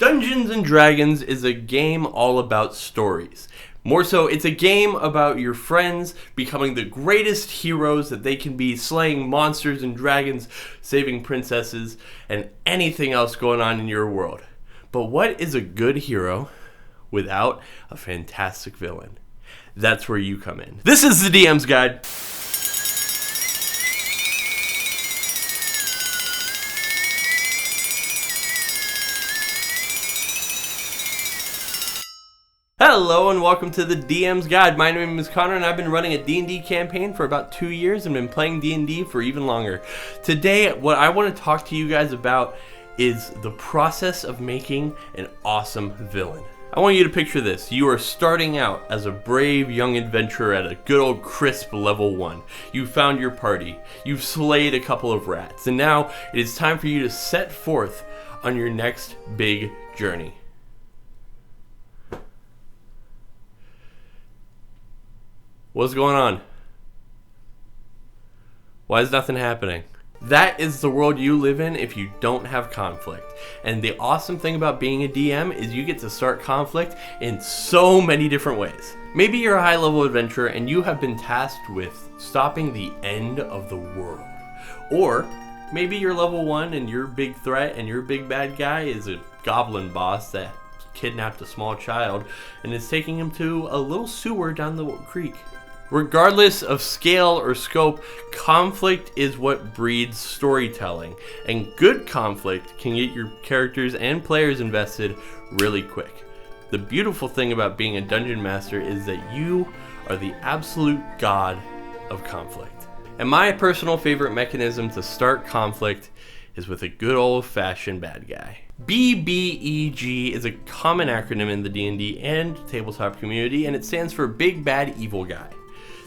Dungeons & Dragons is a game all about stories. More so, it's a game about your friends becoming the greatest heroes that they can be, slaying monsters and dragons, saving princesses, and anything else going on in your world. But what is a good hero without a fantastic villain? That's where you come in. This is the DM's Guide. Hello and welcome to the DM's Guide. My name is Connor and I've been running a D&D campaign for about 2 years and been playing D&D for even longer. Today, what I want to talk to you guys about is the process of making an awesome villain. I want you to picture this. You are starting out as a brave young adventurer at a good old crisp level 1. You've found your party. You've slayed a couple of rats. And now it is time for you to set forth on your next big journey. What's going on? Why is nothing happening? That is the world you live in if you don't have conflict. And the awesome thing about being a DM is you get to start conflict in so many different ways. Maybe you're a high-level adventurer and you have been tasked with stopping the end of the world. Or maybe you're level 1 and your big threat and your big bad guy is a goblin boss that kidnapped a small child and is taking him to a little sewer down the creek. Regardless of scale or scope, conflict is what breeds storytelling, and good conflict can get your characters and players invested really quick. The beautiful thing about being a dungeon master is that you are the absolute god of conflict. And my personal favorite mechanism to start conflict is with a good old-fashioned bad guy. BBEG is a common acronym in the D&D and tabletop community, and it stands for Big Bad Evil Guy.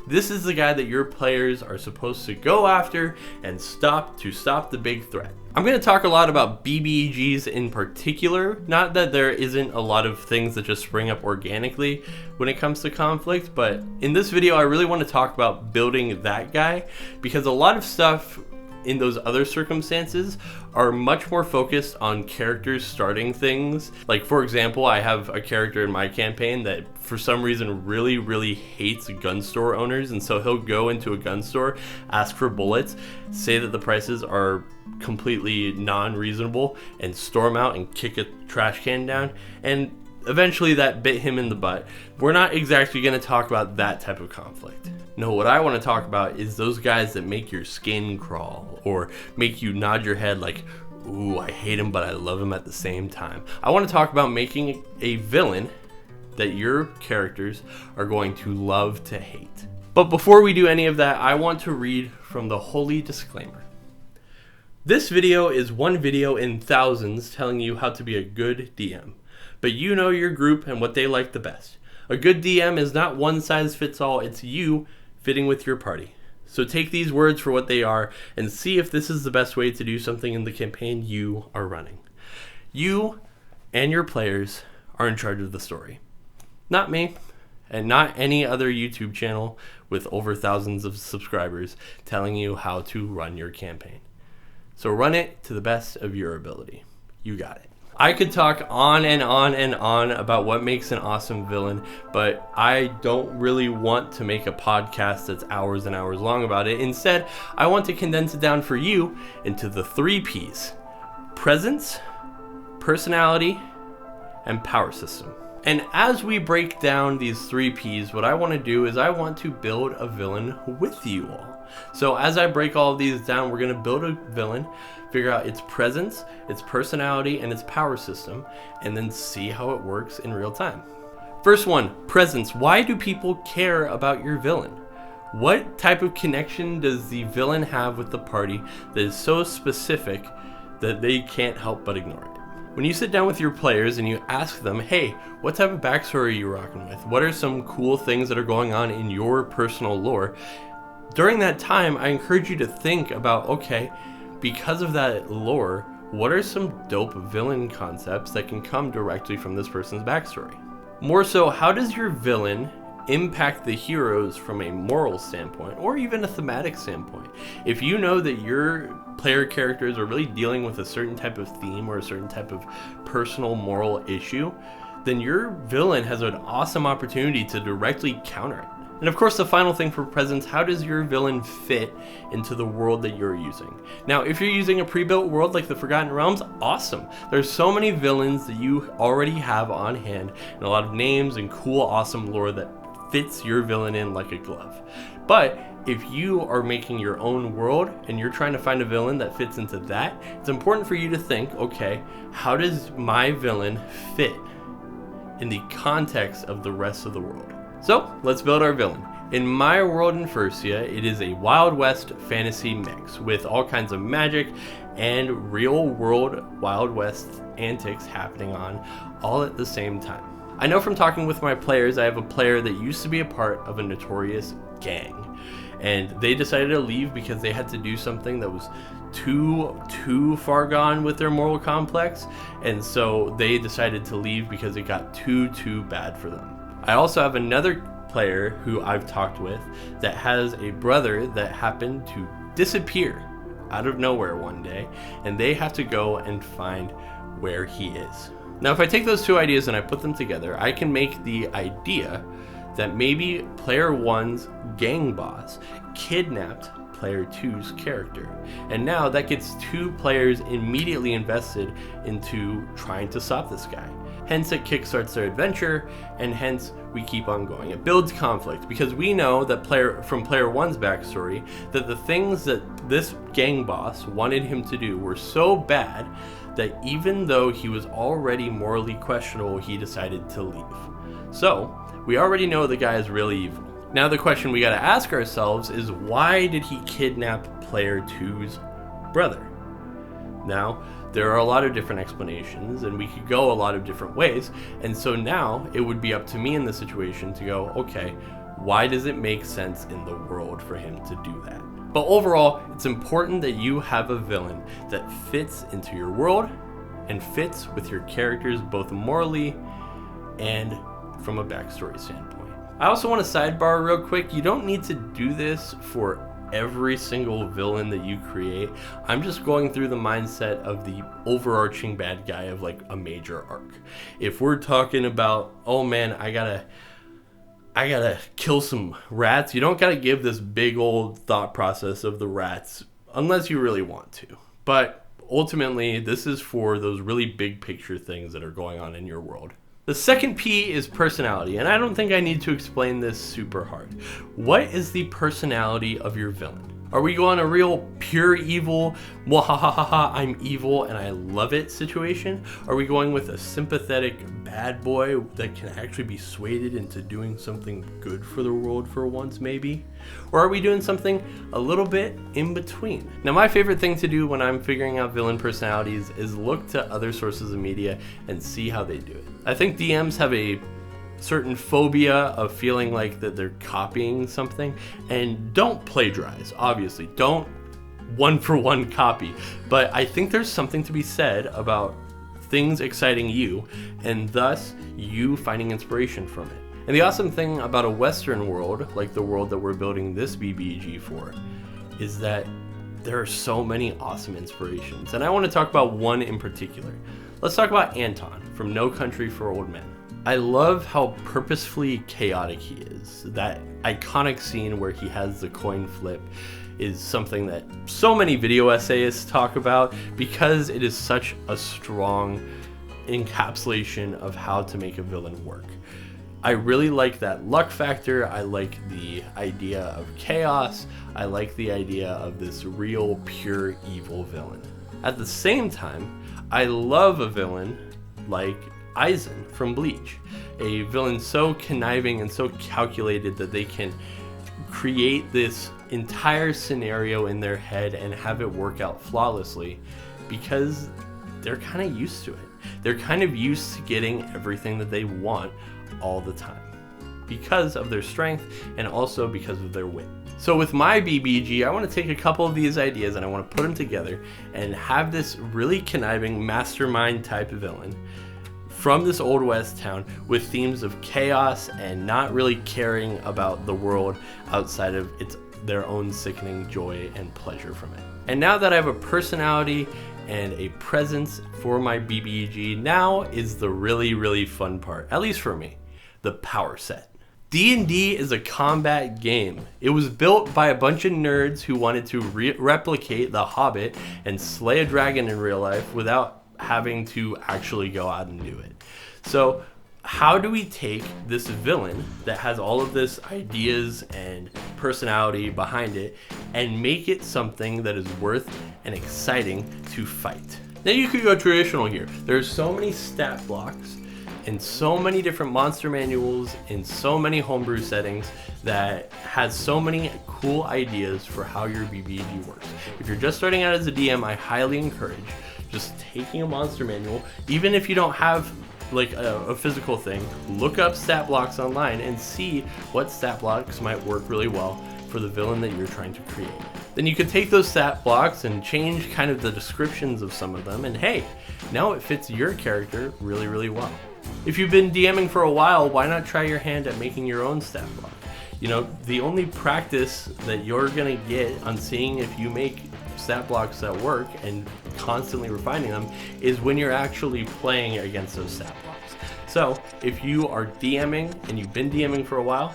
This is the guy that your players are supposed to go after and stop the big threat. I'm going to talk a lot about BBEGs in particular. Not that there isn't a lot of things that just spring up organically when it comes to conflict, but in this video I really want to talk about building that guy, because a lot of stuff in those other circumstances are much more focused on characters starting things. Like, for example, I have a character in my campaign that for some reason really hates gun store owners, and so he'll go into a gun store, ask for bullets, say that the prices are completely non-reasonable, and storm out and kick a trash can down, and eventually that bit him in the butt. We're not exactly going to talk about that type of conflict. No, what I want to talk about is those guys that make your skin crawl or make you nod your head like, ooh, I hate him, but I love him at the same time. I want to talk about making a villain that your characters are going to love to hate. But before we do any of that, I want to read from the holy disclaimer. This video is one video in thousands telling you how to be a good DM. But you know your group and what they like the best. A good DM is not one size fits all, it's you fitting with your party. So take these words for what they are and see if this is the best way to do something in the campaign you are running. You and your players are in charge of the story. Not me, and not any other YouTube channel with over thousands of subscribers telling you how to run your campaign. So run it to the best of your ability. You got it. I could talk on and on and on about what makes an awesome villain, but I don't really want to make a podcast that's hours and hours long about it. Instead, I want to condense it down for you into the 3 P's: presence, personality, and power system. And as we break down these 3 P's, what I want to do is I want to build a villain with you all. So as I break all of these down, we're going to build a villain, figure out its presence, its personality, and its power system, and then see how it works in real time. First one, presence. Why do people care about your villain? What type of connection does the villain have with the party that is so specific that they can't help but ignore it? When you sit down with your players and you ask them, hey, what type of backstory are you rocking with? What are some cool things that are going on in your personal lore? During that time, I encourage you to think about, okay, because of that lore, what are some dope villain concepts that can come directly from this person's backstory? More so, how does your villain impact the heroes from a moral standpoint or even a thematic standpoint. If you know that your player characters are really dealing with a certain type of theme or a certain type of personal moral issue, then your villain has an awesome opportunity to directly counter it. And of course, the final thing for presence, how does your villain fit into the world that you're using? Now, if you're using a pre-built world like the Forgotten Realms, awesome. There's so many villains that you already have on hand and a lot of names and cool, awesome lore that fits your villain in like a glove. But if you are making your own world and you're trying to find a villain that fits into that, it's important for you to think, okay, how does my villain fit in the context of the rest of the world? So let's build our villain. In my world in Furcia, it is a Wild West fantasy mix with all kinds of magic and real world Wild West antics happening on all at the same time. I know from talking with my players, I have a player that used to be a part of a notorious gang, and they decided to leave because they had to do something that was too far gone with their moral complex, and so they decided to leave because it got too bad for them. I also have another player who I've talked with that has a brother that happened to disappear out of nowhere one day, and they have to go and find where he is. Now, if I take those two ideas and I put them together, I can make the idea that maybe player 1's gang boss kidnapped player 2's character, and now that gets 2 players immediately invested into trying to stop this guy. Hence it kickstarts their adventure, and hence we keep on going. It builds conflict because we know that from player 1's backstory that the things that this gang boss wanted him to do were so bad that even though he was already morally questionable, he decided to leave. So we already know the guy is really evil. Now the question we gotta ask ourselves is, why did he kidnap player 2's brother? Now, there are a lot of different explanations, and we could go a lot of different ways, and so now it would be up to me in the situation to go, okay, why does it make sense in the world for him to do that? But overall, it's important that you have a villain that fits into your world and fits with your characters both morally and from a backstory standpoint. I also want to sidebar real quick, you don't need to do this for every single villain that you create. I'm just going through the mindset of the overarching bad guy of like a major arc. If we're talking about, oh man, I gotta kill some rats, you don't gotta give this big old thought process of the rats unless you really want to. But ultimately, this is for those really big picture things that are going on in your world. The second P is personality, and I don't think I need to explain this super hard. What is the personality of your villain? Are we going a real pure evil, wahahaha, I'm evil and I love it situation? Are we going with a sympathetic bad boy that can actually be swayed into doing something good for the world for once maybe? Or are we doing something a little bit in between? Now, my favorite thing to do when I'm figuring out villain personalities is look to other sources of media and see how they do it. I think DMs have a certain phobia of feeling like that they're copying something, and don't plagiarize, obviously, don't one-for-one copy, but I think there's something to be said about things exciting you and thus you finding inspiration from it. And the awesome thing about a Western world, like the world that we're building this BBEG for, is that there are so many awesome inspirations, and I want to talk about one in particular. Let's talk about Anton from No Country for Old Men. I love how purposefully chaotic he is. That iconic scene where he has the coin flip is something that so many video essayists talk about because it is such a strong encapsulation of how to make a villain work. I really like that luck factor. I like the idea of chaos. I like the idea of this real pure evil villain. At the same time, I love a villain like Aizen from Bleach, a villain so conniving and so calculated that they can create this entire scenario in their head and have it work out flawlessly because they're kind of used to it. They're kind of used to getting everything that they want all the time because of their strength and also because of their wit. So with my BBG, I want to take a couple of these ideas and I want to put them together and have this really conniving mastermind type of villain from this Old West town with themes of chaos and not really caring about the world outside of their own sickening joy and pleasure from it. And now that I have a personality and a presence for my BBEG, now is the really, really fun part, at least for me, the power set. D&D is a combat game. It was built by a bunch of nerds who wanted to replicate The Hobbit and slay a dragon in real life without having to actually go out and do it. So how do we take this villain that has all of this ideas and personality behind it and make it something that is worth and exciting to fight? Now you could go traditional here. There's so many stat blocks and so many different monster manuals in so many homebrew settings that has so many cool ideas for how your BBEG works. If you're just starting out as a DM, I highly encourage just taking a monster manual, even if you don't have like a physical thing, look up stat blocks online and see what stat blocks might work really well for the villain that you're trying to create. Then you could take those stat blocks and change kind of the descriptions of some of them, and hey, now it fits your character really, really well. If you've been DMing for a while, why not try your hand at making your own stat block? You know, the only practice that you're gonna get on seeing if you make stat blocks that work and constantly refining them is when you're actually playing against those stat blocks. So if you are DMing and you've been DMing for a while,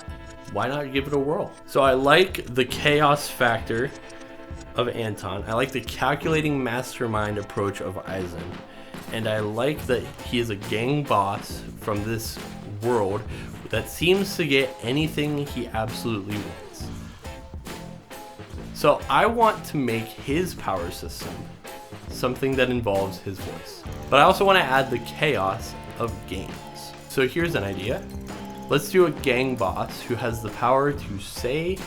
why not give it a whirl? So I like the chaos factor of Anton. I like the calculating mastermind approach of Eisen. And I like that he is a gang boss from this world that seems to get anything he absolutely wants. So I want to make his power system something that involves his voice. But I also want to add the chaos of games. So here's an idea. Let's do a gang boss who has the power to say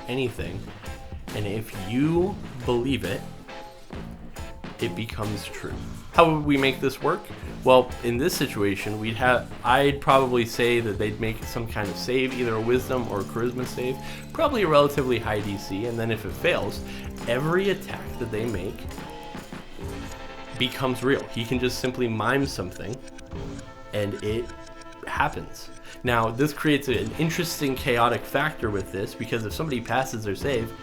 anything, and if you believe it, it becomes true. How would we make this work? Well, in this situation, I'd probably say that they'd make some kind of save, either a wisdom or a charisma save, probably a relatively high DC, and then if it fails, every attack that they make becomes real. He can just simply mime something, and it happens. Now, this creates an interesting chaotic factor with this, because if somebody passes their save,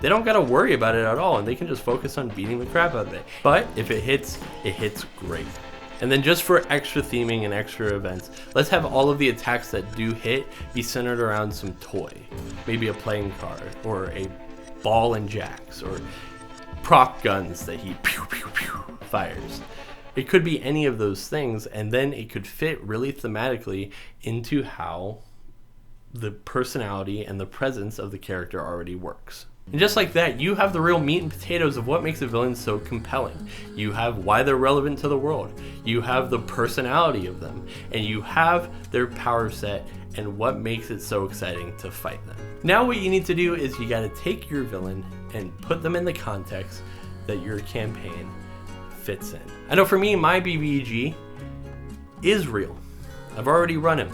they don't gotta worry about it at all, and they can just focus on beating the crap out of it. But if it hits great. And then just for extra theming and extra events, let's have all of the attacks that do hit be centered around some toy. Maybe a playing card, or a ball and jacks, or prop guns that he pew pew pew fires. It could be any of those things, and then it could fit really thematically into how the personality and the presence of the character already works. And just like that, you have the real meat and potatoes of what makes a villain so compelling. You have why they're relevant to the world. You have the personality of them. And you have their power set and what makes it so exciting to fight them. Now what you need to do is you gotta take your villain and put them in the context that your campaign fits in. I know for me, my BBEG is real. I've already run him.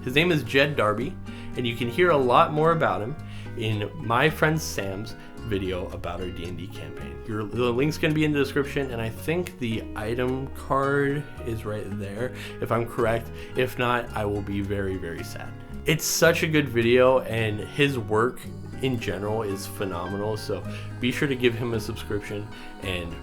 His name is Jed Darby, and you can hear a lot more about him in my friend Sam's video about our D&D campaign. The link's gonna be in the description, and I think the item card is right there, if I'm correct. If not, I will be very, very sad. It's such a good video, and his work in general is phenomenal, so be sure to give him a subscription and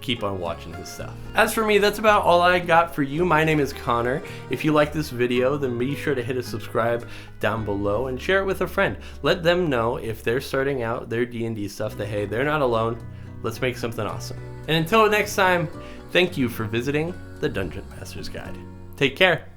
keep on watching his stuff. As for me, that's about all I got for you. My name is Connor. If you like this video, then be sure to hit a subscribe down below and share it with a friend. Let them know if they're starting out their D&D stuff that, hey, they're not alone. Let's make something awesome. And until next time, thank you for visiting the Dungeon Master's Guide. Take care.